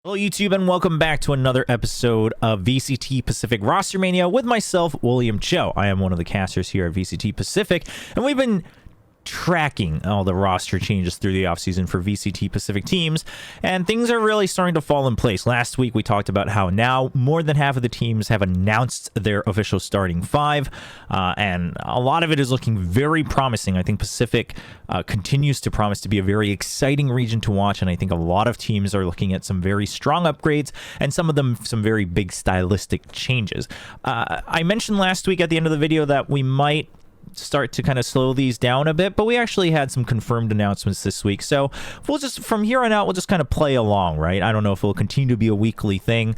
Hello YouTube and welcome back to another episode of VCT Pacific Rostermania with myself, William Cho. I am one of the casters here at VCT Pacific, and we've been tracking all the roster changes through the offseason for VCT Pacific teams, and things are really starting to fall in place. Last week we talked about how now more than half of the teams have announced their official starting five, and a lot of it is looking very promising. I think Pacific continues to promise to be a very exciting region to watch, and I think a lot of teams are looking at some very strong upgrades and some of them some very big stylistic changes. I mentioned last week at the end of the video that we might start to kind of slow these down a bit, but we actually had some confirmed announcements this week, so we'll just from here on out we'll just kind of play along, right? I don't know if it'll continue to be a weekly thing,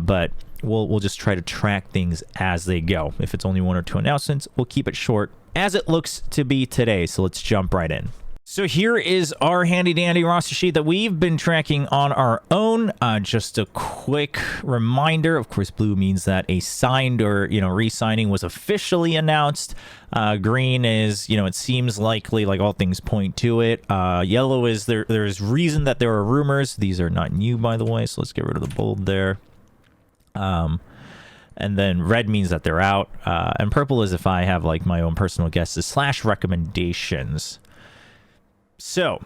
but we'll just try to track things as they go. If it's only one or two announcements, we'll keep it short as it looks to be today. So let's jump right in. So here is our handy dandy roster sheet that we've been tracking on our own. Just a quick reminder, of course, blue means that a signed or, re-signing was officially announced. Green is, it seems likely, like all things point to it. Yellow is there's reason that there are rumors. These are not new, by the way, so let's get rid of the bold there. And then red means that they're out. And purple is if I have like my own personal guesses / recommendations. So,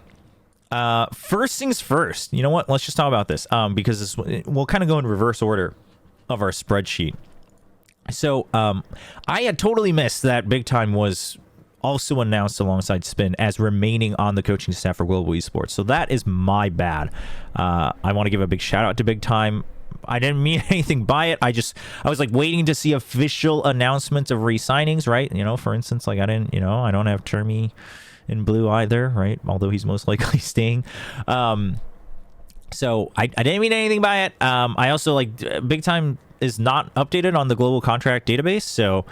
first things first, you know what? Let's just talk about this because we'll kind of go in reverse order of our spreadsheet. So, I had totally missed that Big Time was also announced alongside Spin as remaining on the coaching staff for Global Esports. So that is my bad. I want to give a big shout out to Big Time. I didn't mean anything by it. I was like waiting to see official announcements of re-signings, right? For instance, like I don't have Termi in blue either, right? Although he's most likely staying. So I didn't mean anything by it. I also Big Time is not updated on the global contract database, so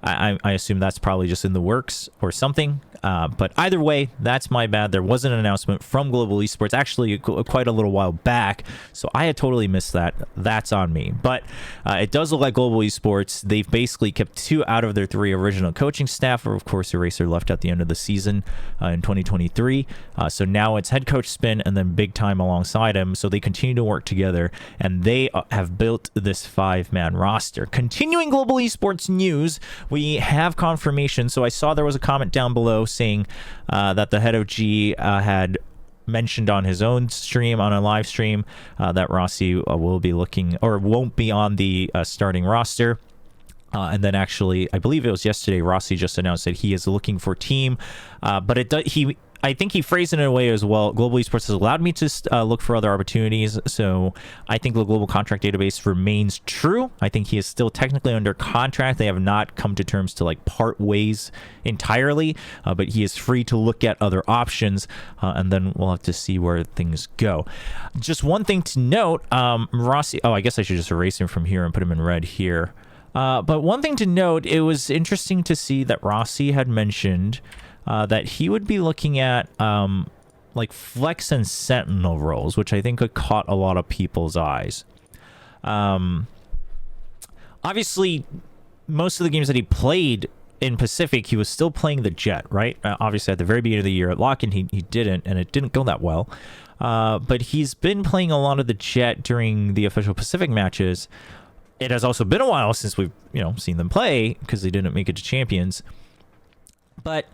I assume that's probably just in the works or something. But either way, that's my bad. There was an announcement from Global Esports actually quite a little while back, so I had totally missed that. That's on me. But it does look like Global Esports, they've basically kept 2 out of their 3 original coaching staff. Of course, Eraser left at the end of the season in 2023. So now it's head coach Spin and then Big Time alongside him. So they continue to work together, and they have built this 5-man roster. Continuing Global Esports news, we have confirmation. So I saw there was a comment down below saying that the head of G had mentioned on his own stream, on a live stream, that Rossi will be looking or won't be on the starting roster. And then actually, I believe it was yesterday, Rossi just announced that he is looking for team, but I think he phrased it in a way as well. Global Esports has allowed me to look for other opportunities, so I think the global contract database remains true. I think he is still technically under contract. They have not come to terms to part ways entirely, but he is free to look at other options, and then we'll have to see where things go. Just one thing to note, Rossi, I guess I should just erase him from here and put him in red here. But one thing to note, it was interesting to see that Rossi had mentioned that he would be looking at flex and sentinel roles, which I think had caught a lot of people's eyes. Obviously, most of the games that he played in Pacific, he was still playing the Jet, right? Obviously, at the very beginning of the year at Lock-in, he didn't, and it didn't go that well. But he's been playing a lot of the Jet during the official Pacific matches. It has also been a while since we've, seen them play because they didn't make it to Champions. But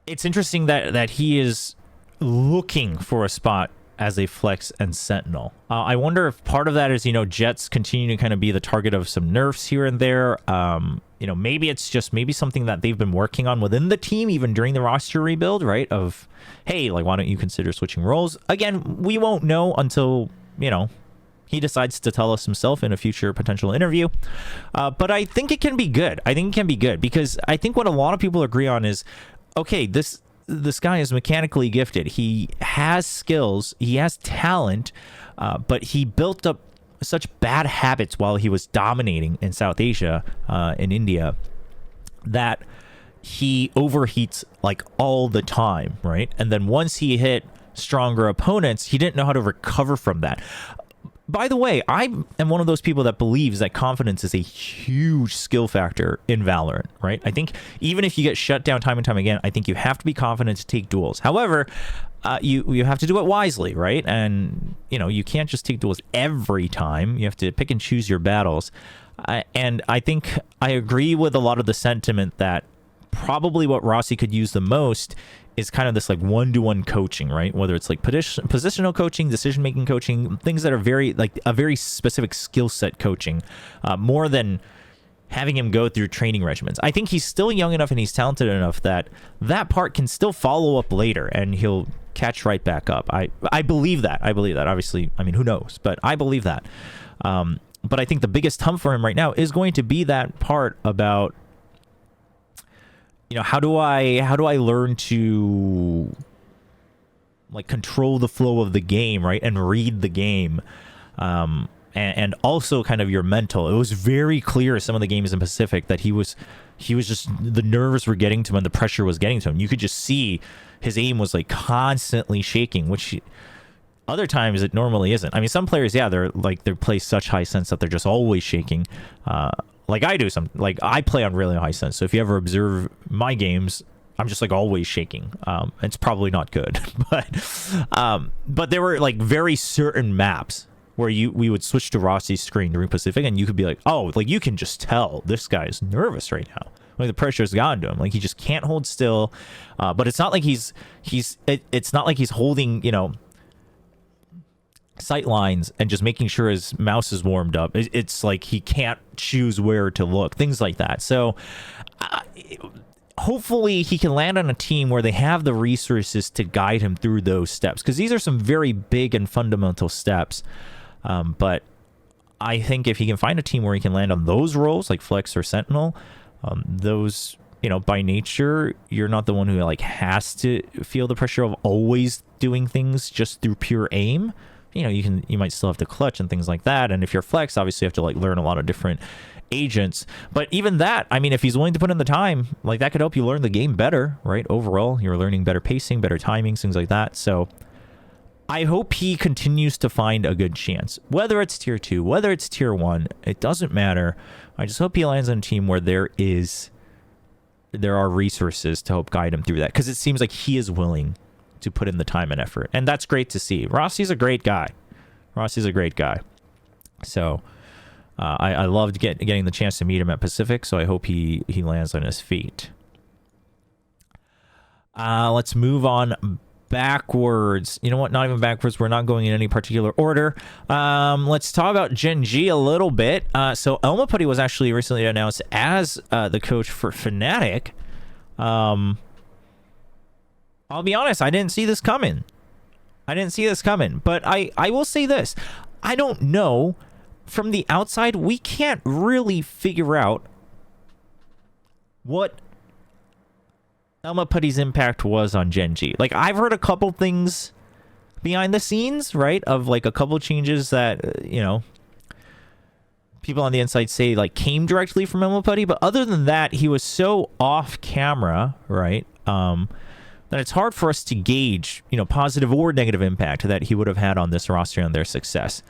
it's interesting that he is looking for a spot as a flex and sentinel. I wonder if part of that is, Jets continue to kind of be the target of some nerfs here and there. Maybe it's just something that they've been working on within the team, even during the roster rebuild, right? Of, hey, why don't you consider switching roles? Again, we won't know until, he decides to tell us himself in a future potential interview. But I think it can be good. Because I think what a lot of people agree on is, okay, this guy is mechanically gifted. He has skills. He has talent. But he built up such bad habits while he was dominating in South Asia, in India, that he overheats all the time, right? And then once he hit stronger opponents, he didn't know how to recover from that. By the way, I am one of those people that believes that confidence is a huge skill factor in Valorant, right? I think even if you get shut down time and time again, I think you have to be confident to take duels. However, you have to do it wisely, right? And you can't just take duels every time. You have to pick and choose your battles. And I think I agree with a lot of the sentiment that probably what Rossi could use the most is kind of this like one-to-one coaching, right? Whether it's like positional coaching, decision-making coaching, things that are very like a very specific skill set coaching, more than having him go through training regimens. I think he's still young enough and he's talented enough that that part can still follow up later and he'll catch right back up. I believe that. Obviously, I mean, who knows? But I believe that. But I think the biggest hump for him right now is going to be that part about, how do I learn to like control the flow of the game, right? And read the game. And also kind of your mental. It was very clear some of the games in Pacific that he was just, the nerves were getting to him and the pressure was getting to him. You could just see his aim was like constantly shaking, which other times it normally isn't. I mean, some players, yeah, they play such high sense that they're just always shaking. Like I do I play on really high sense. So if you ever observe my games, I'm just like always shaking. It's probably not good, but there were like very certain maps where we would switch to Rossi's screen during Pacific and you could be like, oh, like you can just tell this guy's nervous right now. Like the pressure's gotten to him. Like he just can't hold still. But it's not like it's not like he's holding, sight lines and just making sure his mouse is warmed up. It's like he can't choose where to look, things like that. So hopefully he can land on a team where they have the resources to guide him through those steps, because these are some very big and fundamental steps. But I think if he can find a team where he can land on those roles like Flex or Sentinel, those, by nature, you're not the one who like has to feel the pressure of always doing things just through pure aim. You might still have to clutch and things like that. And if you're Flex, obviously you have to like learn a lot of different agents. But even that, I mean, if he's willing to put in the time, like that could help you learn the game better, right? Overall, you're learning better pacing, better timings, things like that. So I hope he continues to find a good chance. Whether it's tier 2, whether it's tier 1, it doesn't matter. I just hope he lands on a team where there are resources to help guide him through that, because it seems like he is willing to put in the time and effort, and that's great to see. Rossi's a great guy. So I loved getting the chance to meet him at Pacific, so I hope he lands on his feet. Let's move on backwards. You know what? Not even backwards. We're not going in any particular order. Let's talk about Gen.G a little bit. So Elma Putty was actually recently announced as the coach for Fnatic. I'll be honest, I didn't see this coming. But I will say this. I don't know. From the outside, we can't really figure out what Elma Putty's impact was on Gen.G. Like, I've heard a couple things behind the scenes, right? Of like a couple changes that, people on the inside say like came directly from Elma Putty. But other than that, he was so off camera, right? That it's hard for us to gauge, positive or negative impact that he would have had on this roster and their success.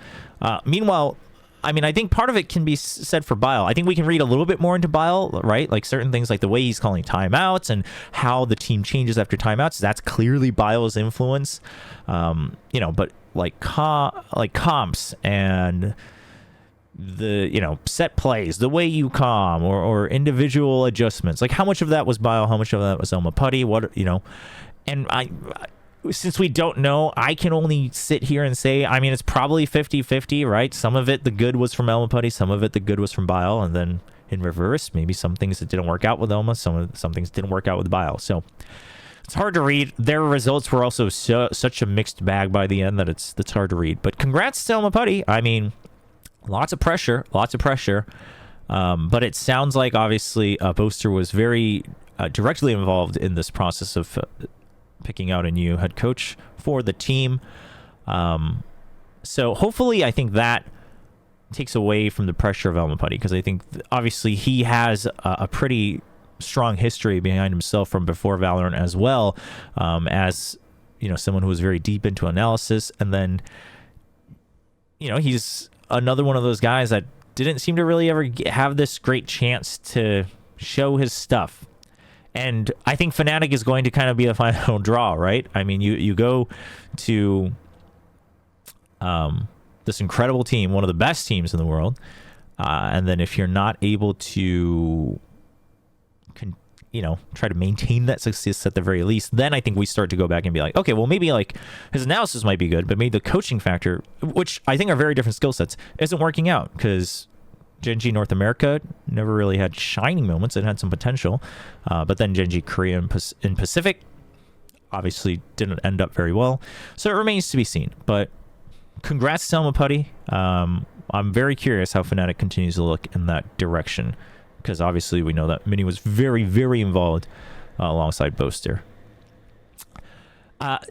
Meanwhile, I mean, I think part of it can be said for Bile. I think we can read a little bit more into Bile, right? Like certain things like the way he's calling timeouts and how the team changes after timeouts. That's clearly Bile's influence. But like comps and the set plays, the way you calm, or individual adjustments, like how much of that was Bile, how much of that was Elma Putty, and I since we don't know, I can only sit here and say, I mean, it's probably 50-50, right? Some of it the good was from Elma Putty, some of it the good was from Bile, and then in reverse, maybe some things that didn't work out with Elma, some things didn't work out with Bile. So it's hard to read. Their results were also such a mixed bag by the end that it's hard to read. But congrats to Elma Putty. I mean, lots of pressure. But it sounds like, obviously, Boaster was very directly involved in this process of picking out a new head coach for the team. So hopefully, I think that takes away from the pressure of Elma Putty, because I think, obviously, he has a pretty strong history behind himself from before Valorant as well, as, someone who was very deep into analysis. And then, he's another one of those guys that didn't seem to really ever have this great chance to show his stuff And I think Fnatic is going to kind of be the final draw, right? I mean, you go to this incredible team, one of the best teams in the world, and then if you're not able to, try to maintain that success at the very least, then I think we start to go back and be like, okay, well, maybe like his analysis might be good, but maybe the coaching factor, which I think are very different skill sets, isn't working out because Gen.G North America never really had shining moments. It had some potential, but then Gen.G Korea and Pacific obviously didn't end up very well. So it remains to be seen. But congrats to Elma Putty. I'm very curious how Fnatic continues to look in that direction, because obviously we know that Mini was very, very involved alongside Boaster.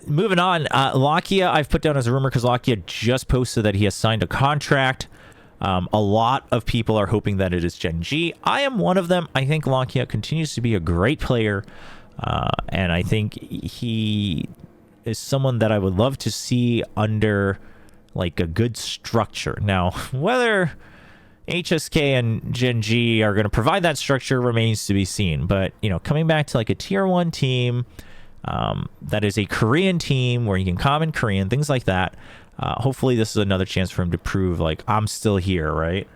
Moving on, Lakia I've put down as a rumor because Lakia just posted that he has signed a contract. A lot of people are hoping that it is Gen.G. I am one of them. I think Lakia continues to be a great player, and I think he is someone that I would love to see under like a good structure. Now, whether HSK and Gen.G are going to provide that structure remains to be seen. But, coming back to like a tier 1 team that is a Korean team where you can comment Korean, things like that. Hopefully this is another chance for him to prove like I'm still here, right?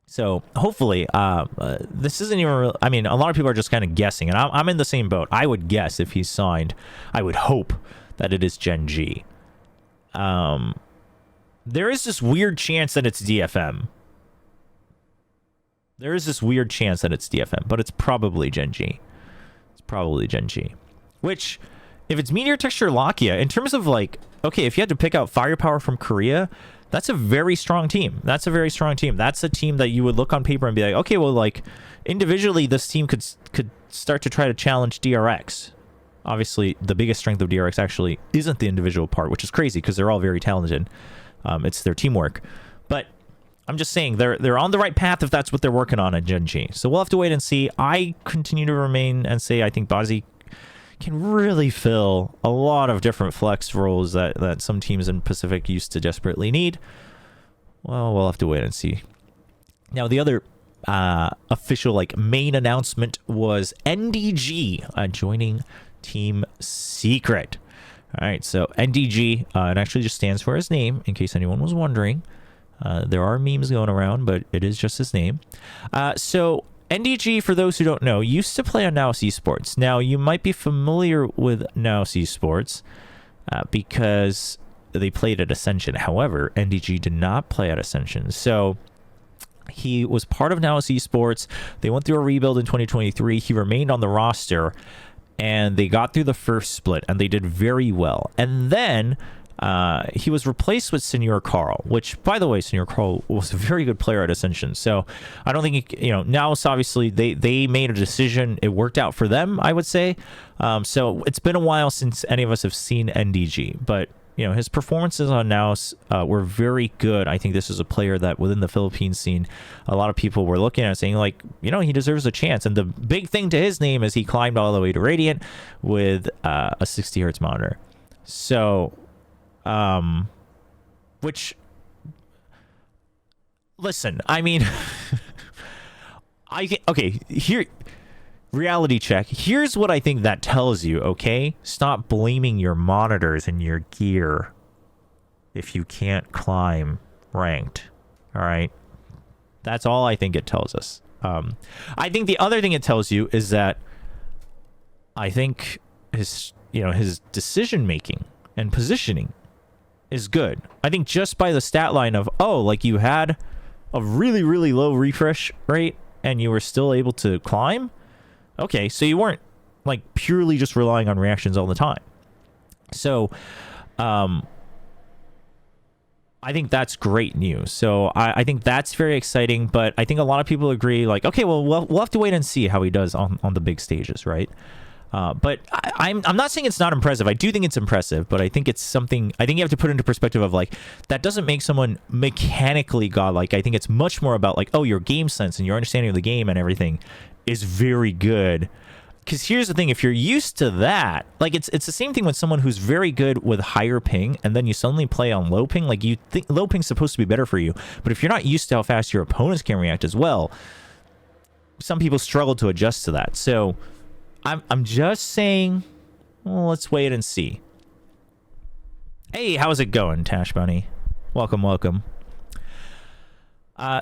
So hopefully this isn't even real. I mean, a lot of people are just kind of guessing, and I'm in the same boat. I would guess if he's signed, I would hope that it is Gen.G. There is this weird chance that it's DFM. There is this weird chance that it's DFM, but it's probably Gen.G. It's probably Gen.G. Which, if it's Meteor Texture Lakia, in terms of like, okay, if you had to pick out firepower from Korea, that's a very strong team. That's a very strong team. That's a team that you would look on paper and be like, okay, well, like, individually, this team could start to try to challenge DRX. Obviously, the biggest strength of DRX actually isn't the individual part, which is crazy because they're all very talented. It's their teamwork. But I'm just saying they're on the right path if that's what they're working on at Gen.G. So we'll have to wait and see. I continue to remain and say I think Bazi can really fill a lot of different flex roles that some teams in Pacific used to desperately need. Well, we'll have to wait and see. Now, the other official like main announcement was NDG joining Team Secret. All right, so NDG, it actually just stands for his name, in case anyone was wondering. There are memes going around, but it is just his name. So NDG, for those who don't know, used to play on Naos Esports. Now, you might be familiar with Naos Esports because they played at Ascension. However, NDG did not play at Ascension. So he was part of Naos Esports. They went through a rebuild in 2023. He remained on the roster, and they got through the first split, and they did very well. And then he was replaced with Senior Carl, which, by the way, Senior Carl was a very good player at Ascension. So I don't think, now obviously they made a decision. It worked out for them, I would say. So it's been a while since any of us have seen NDG, but his performances on Naos were very good. I think this is a player that within the Philippine scene, a lot of people were looking at saying like, he deserves a chance. And the big thing to his name is he climbed all the way to Radiant with a 60 hertz monitor. So, which, listen, I mean, okay, here, reality check. Here's what I think that tells you, okay? Stop blaming your monitors and your gear if you can't climb ranked, all right? That's all I think it tells us. I think the other thing it tells you is that I think his decision-making and positioning is good. I think just by the stat line of, you had a really, really low refresh rate and you were still able to climb. Okay, so you weren't like purely just relying on reactions all the time. So I think that's great news. So I think that's very exciting, but I think a lot of people agree like, okay, well, we'll have to wait and see how he does on the big stages, right? But I'm not saying it's not impressive. I do think it's impressive, but I think it's something, I think you have to put into perspective of like, that doesn't make someone mechanically godlike. I think it's much more about like, your game sense and your understanding of the game and everything is very good. Because here's the thing, if you're used to that, like it's the same thing with someone who's very good with higher ping and then you suddenly play on low ping, like you think low ping's supposed to be better for you, but if you're not used to how fast your opponents can react as well, some people struggle to adjust to that. So I'm just saying, well, let's wait and see. Hey, how's it going, Tash Bunny? Welcome, welcome.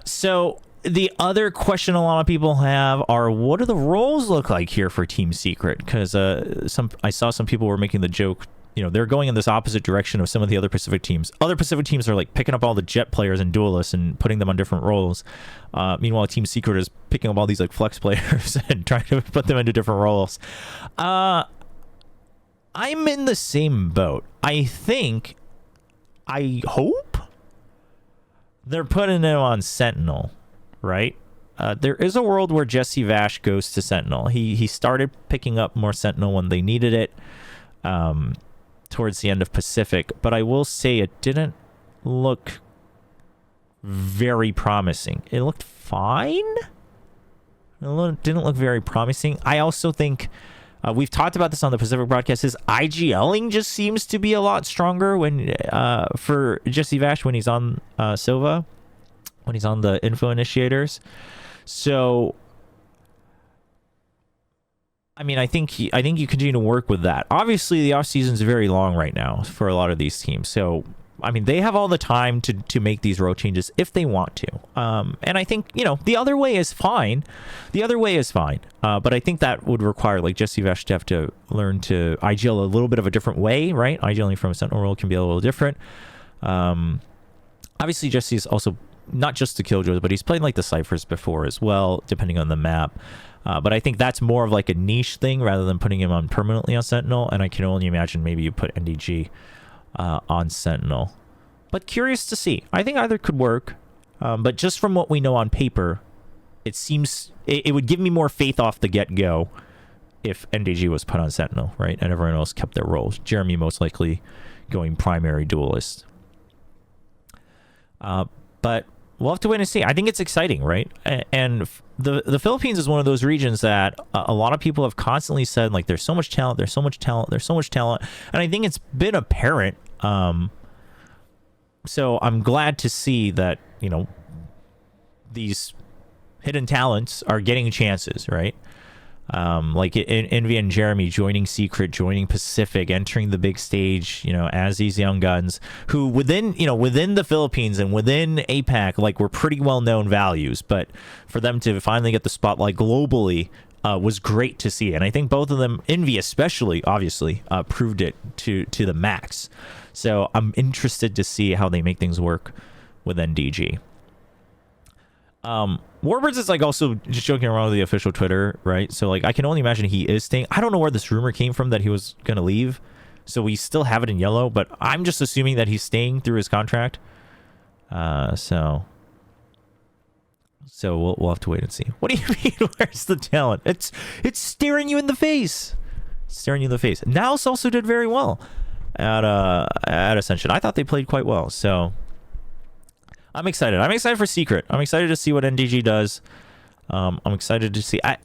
So the other question a lot of people have are, what do the roles look like here for Team Secret? Because I saw some people were making the joke, they're going in this opposite direction of some of the other Pacific teams. Other Pacific teams are like picking up all the Jet players and duelists and putting them on different roles. Meanwhile, Team Secret is picking up all these like flex players and trying to put them into different roles. I'm in the same boat. I hope they're putting him on Sentinel, right? There is a world where Jesse Vash goes to Sentinel. He started picking up more Sentinel when they needed it towards the end of Pacific, but I will say it didn't look very promising. It looked fine. Didn't look very promising. I also think we've talked about this on the Pacific broadcast. His IGLing just seems to be a lot stronger when for Jesse Vash when he's on Sova, when he's on the info initiators. So, I mean, I think you continue to work with that. Obviously, the off season is very long right now for a lot of these teams. So, I mean, they have all the time to make these role changes if they want to. And I think, the other way is fine. But I think that would require, like, Jesse Vash to have to learn to IGL a little bit of a different way, right? IGLing from a Sentinel role can be a little different. Obviously, Jesse is also not just the Killjoys, but he's played, like, the Cyphers before as well, depending on the map. But I think that's more of, like, a niche thing rather than putting him on permanently on Sentinel. And I can only imagine maybe you put NDG on Sentinel, but curious to see. I think either could work, but just from what we know on paper, it seems it would give me more faith off the get-go if NDG was put on Sentinel, right, and everyone else kept their roles. Jeremy most likely going primary duelist, but we'll have to wait and see. I think it's exciting, right? And the Philippines is one of those regions that a lot of people have constantly said, like, there's so much talent, there's so much talent, and I think it's been apparent. So I'm glad to see that, these hidden talents are getting chances, right? Like Envy and Jeremy joining Secret, joining Pacific, entering the big stage, as these young guns who within the Philippines and within APAC, like, were pretty well-known values, but for them to finally get the spotlight globally was great to see. And I think both of them, Envy especially, obviously, proved it to the max. So I'm interested to see how they make things work with NDG. Warbirds is, like, also just joking around with the official Twitter, right? So, like, I can only imagine he is staying. I don't know where this rumor came from that he was going to leave. So we still have it in yellow, but I'm just assuming that he's staying through his contract. So we'll have to wait and see. What do you mean, where's the talent? It's staring you in the face. Naus also did very well at Ascension. I thought they played quite well. So I'm excited. I'm excited for Secret. I'm excited to see what NDG does. I'm excited to see. I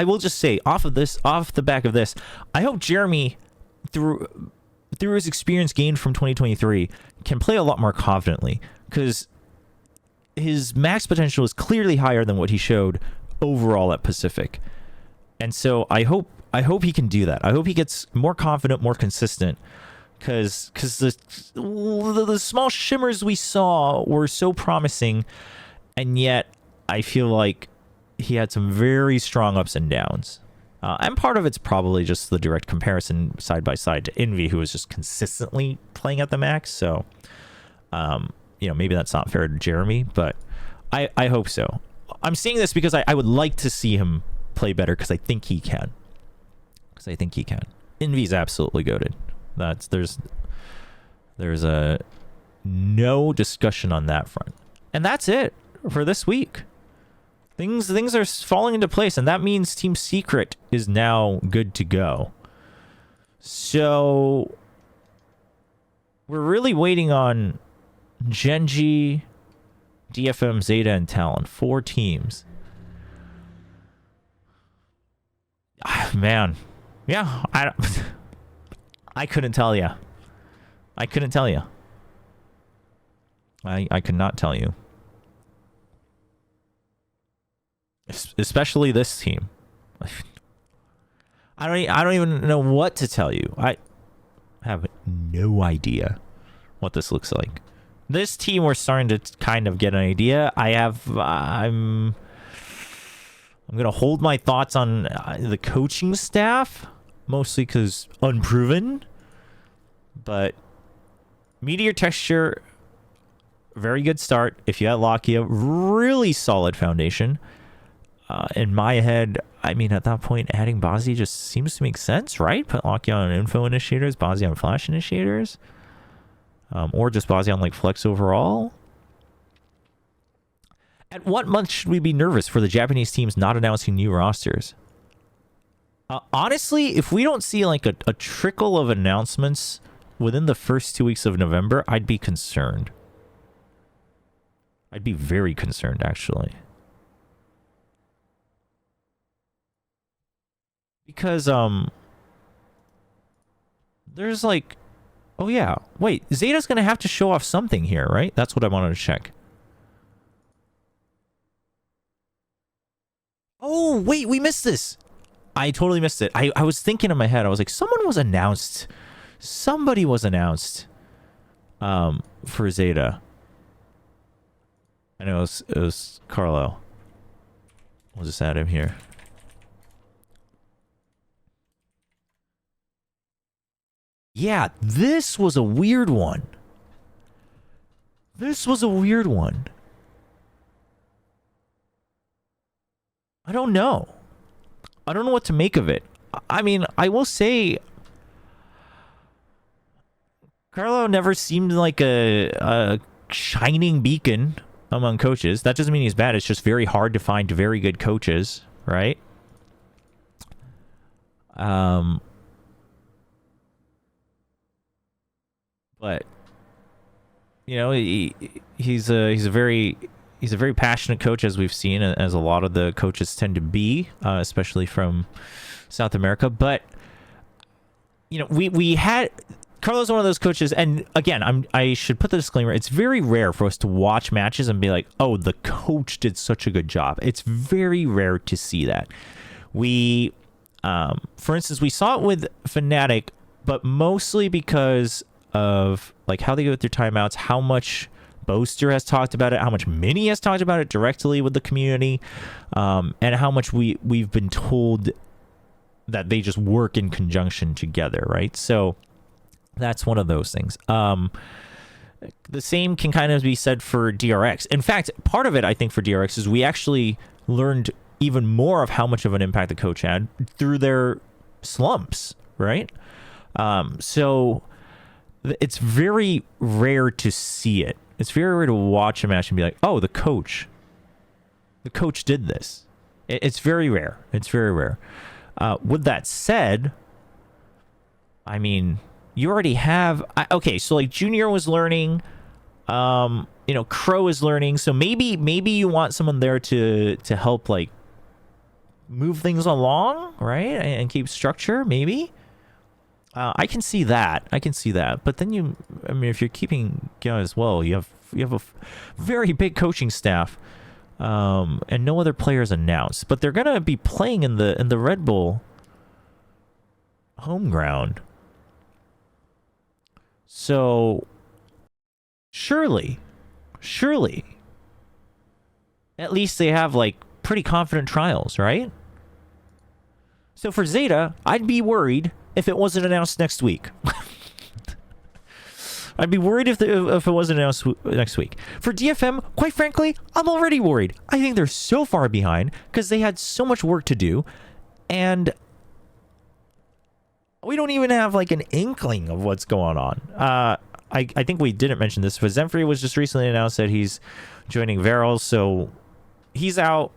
will just say, off the back of this, I hope Jeremy, through his experience gained from 2023, can play a lot more confidently, because his max potential is clearly higher than what he showed overall at Pacific. And so I hope he can do that. I hope he gets more confident, more consistent, because the small shimmers we saw were so promising, and yet I feel like he had some very strong ups and downs. And part of it's probably just the direct comparison side by side to Envy, who was just consistently playing at the max. So, maybe that's not fair to Jeremy, but I hope so. I'm saying this because I would like to see him play better, because I think he can. Envy's absolutely goated. There's a no discussion on that front. And that's it for this week. Things are falling into place, and that means Team Secret is now good to go. So we're really waiting on Gen.G, DFM, Zeta, and Talon. 4 teams. Man. Yeah, I couldn't tell you. I could not tell you. especially this team. I don't even know what to tell you. I have no idea what this looks like. This team, we're starting to kind of get an idea. I'm gonna hold my thoughts on the coaching staff, mostly because unproven. But Meteor Texture, very good start. If you had Lakia, really solid foundation. In my head, I mean, at that point, adding Bazi just seems to make sense, right? Put Lakia on info initiators, Bazi on flash initiators. Or just Bazi on like flex overall. At what month should we be nervous for the Japanese teams not announcing new rosters? Honestly, if we don't see like a trickle of announcements within the first 2 weeks of November, I'd be concerned. I'd be very concerned, actually. Because, there's like... Oh, yeah. Wait, Zeta's going to have to show off something here, right? That's what I wanted to check. Oh, wait, we missed this. I totally missed it. I was thinking in my head, I was like, someone was announced. Somebody was announced for Zeta. I know it was Carlo. We'll just add him here. Yeah, this was a weird one. This was a weird one. I don't know. I don't know what to make of it. I mean, I will say... Carlo never seemed like a shining beacon among coaches. That doesn't mean he's bad. It's just very hard to find very good coaches, right? But you know, he's a very passionate coach, as we've seen, as a lot of the coaches tend to be, especially from South America. But you know, we had Carlos, one of those coaches, and again, I should put the disclaimer: it's very rare for us to watch matches and be like, "Oh, the coach did such a good job." It's very rare to see that. We, for instance, we saw it with Fnatic, but mostly because of like how they go through timeouts, how much Boaster has talked about it, how much Mini has talked about it directly with the community, and how much we've been told that they just work in conjunction together, right? So that's one of those things. The same can kind of be said for DRX. In fact, part of it, I think, for DRX is we actually learned even more of how much of an impact the coach had through their slumps, right? So it's very rare to see it. It's very rare to watch a match and be like, oh, the coach did this. It's very rare. It's very rare. With that said, I mean, you already have... okay, so like Junior was learning. You know, Crow is learning. So maybe you want someone there to help like move things along, right? And keep structure, maybe. I can see that. But then I mean, if you're keeping as well, you have a very big coaching staff, and no other players announced. But they're gonna be playing in the Red Bull home ground. So surely, at least they have like pretty confident trials, right? So for Zeta, I'd be worried if it wasn't announced next week. I'd be worried if it wasn't announced next week. For DFM, quite frankly, I'm already worried. I think they're so far behind because they had so much work to do, and we don't even have like an inkling of what's going on. I think we didn't mention this, but Zenfrey was just recently announced that he's joining Varels, so he's out.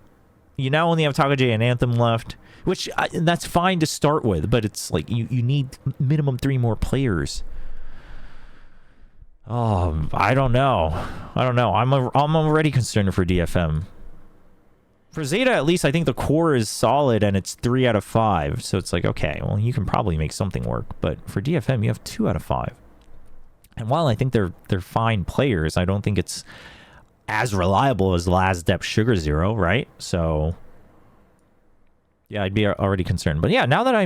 You now only have TakaJ and Anthem left, which that's fine to start with, but it's like you need minimum 3 more players. Oh, I don't know. I'm already concerned for DFM. For Zeta, at least, I think the core is solid, and it's 3 out of 5. So it's like, okay, well, you can probably make something work. But for DFM, you have 2 out of 5. And while I think they're fine players, I don't think it's as reliable as Last Depth Sugar Zero, right? So Yeah, I'd be already concerned. But yeah, now that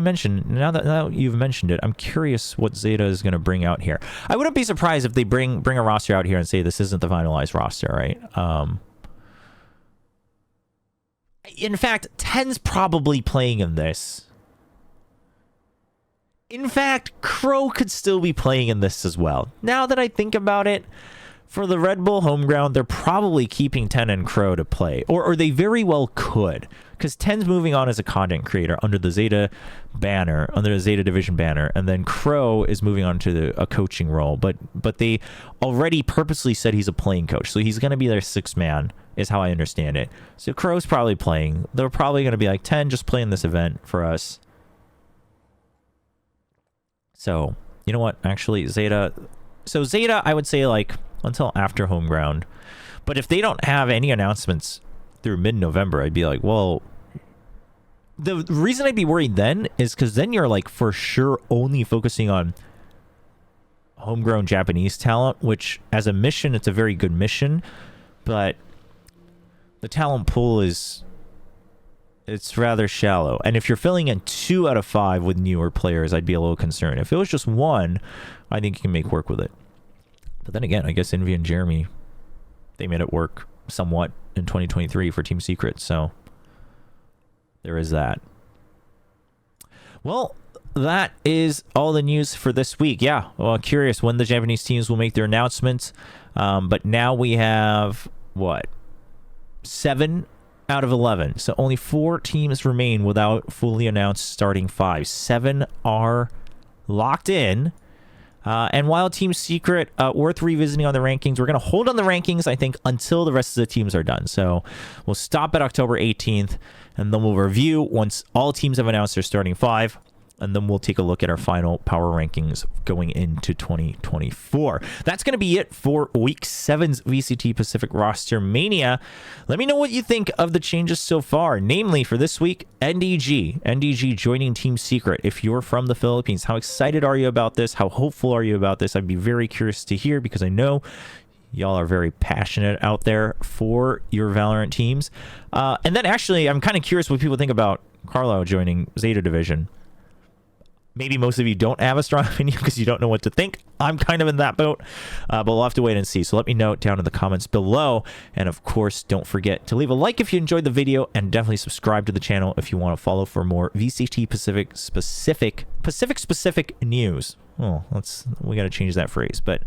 you've mentioned it, I'm curious what Zeta is going to bring out here. I wouldn't be surprised if they bring a roster out here and say this isn't the finalized roster, right? In fact, 10's probably playing in this. In fact, Crow could still be playing in this as well. Now that I think about it, for the Red Bull home ground, they're probably keeping 10 and Crow to play. Or they very well could. Because 10's moving on as a content creator under the Zeta banner, under the Zeta Division banner. And then Crow is moving on to a coaching role. But they already purposely said he's a playing coach. So he's going to be their sixth man, is how I understand it. So Crow's probably playing. They're probably going to be like, 10, just play in this event for us. So, you know what? Actually, Zeta... So Zeta, I would say, like, until after home ground. But if they don't have any announcements through mid-November, I'd be like, well... The reason I'd be worried then is because then you're, like, for sure only focusing on homegrown Japanese talent, which, as a mission, it's a very good mission. But the talent pool is... It's rather shallow. And if you're filling in 2 out of 5 with newer players, I'd be a little concerned. If it was just 1, I think you can make work with it. But then again, I guess Envy and Jeremy, they made it work somewhat in 2023 for Team Secret. So there is that. Well, that is all the news for this week. Yeah, well, curious when the Japanese teams will make their announcements. But now we have, what, 7 out of 11. So only 4 teams remain without fully announced starting 5. 7 are locked in. And while Team Secret, worth revisiting on the rankings, we're going to hold on the rankings, I think, until the rest of the teams are done. So we'll stop at October 18th, and then we'll review once all teams have announced their starting 5. And then we'll take a look at our final power rankings going into 2024. That's going to be it for Week 7's VCT Pacific Rostermania. Let me know what you think of the changes so far. Namely, for this week, Gen.G. Gen.G joining Team Secret. If you're from the Philippines, how excited are you about this? How hopeful are you about this? I'd be very curious to hear because I know y'all are very passionate out there for your Valorant teams. And then actually, I'm kind of curious what people think about Carlo joining Zeta Division. Maybe most of you don't have a strong opinion because you don't know what to think. I'm kind of in that boat, but we'll have to wait and see. So let me know down in the comments below. And of course, don't forget to leave a like if you enjoyed the video and definitely subscribe to the channel if you want to follow for more VCT Pacific specific news. Oh, we got to change that phrase, but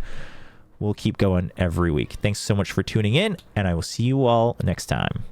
we'll keep going every week. Thanks so much for tuning in, and I will see you all next time.